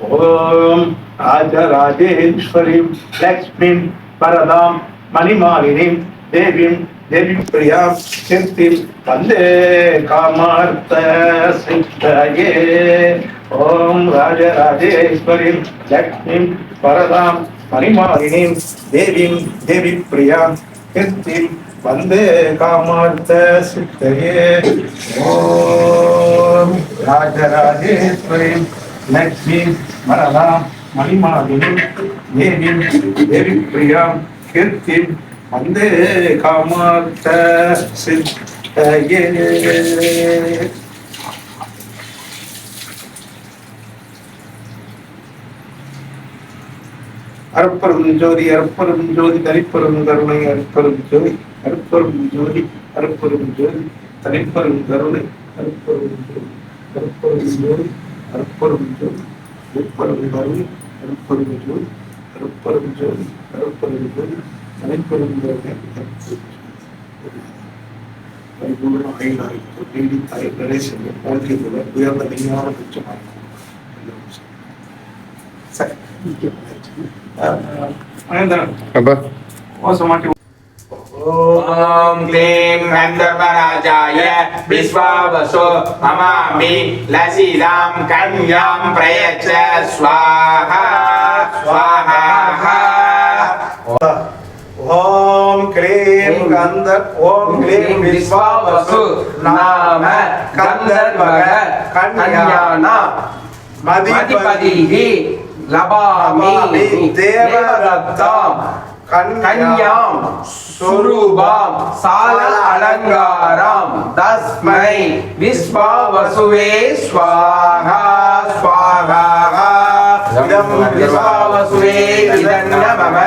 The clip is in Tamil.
ஓம் ராஜராஜேஸ்வரீம் லக்ஷ்மிம் வரதாம் மணிமாலினிம் தேவீம் தேவி பிரியாம் கீர்த்திம் வந்தே காமார்த்த சித்தயே. ஓம் ராஜராஜேஸ்வரீம் லக்ஷ்மிம் வரதாம் மணிமாலினிம் தேவீம் தேவி பிரியாம் கீர்த்திம் வந்தே காமார்த்த சித்தயே. ஓம் ராஜராஜேஸ்வரீம் லக்ஷ்மீம் வரதாம் மணிமாலினிம் தேவீம் தேவி பிரியாம் கீர்த்திம் வந்தே காமார்த்த சித்தயே. அருப்பெரும் ஜோதி அருப்பெரும் ஜோதி தனிப்பெரும் கருணை அருப்பெரும் ஜோதி அருப்பெரும் ஜோதி அருப்பெரும் ஜோதி தனிப்பெரும் கருணை அருப்பெரும் ஜோதி அருப்பெரும் ஜோதி அருப்பெரும் ஜோதி அருப்பெரும் கருணை அருப்பெரும் ஜோதி அருப்பெரும் ஜோதி அருப்பெரும் ஜோதி தனிப்பெரும் கருணை பரிபூர்ண ஆயுளாய்ப்பு நீடி தாய் கணேசன் வாழ்க்கையுடன் உயர்ந்த மெய்யான குற்றமாக சரி. ஓம் க்ளீம் கந்தர்வராஜாய விஸ்வாவசோ மமாமி லசிதாம் கன்யாம் பிரயச்ச ஸ்வாஹா ஸ்வாஹா. ஓம் க்ளீம் விஸ்வாவசு நாம கந்தர்வக கன்யானா மதிபதிஹி லபாமி தேவரத்தாம் கன்யாம் சுரூபாம் சால அலங்காராம் தஸ்மை விஸ்வாவசுவே ஸ்வாஹா ஸ்வாஹா. விஸ்வாவசுவே இதன்னமம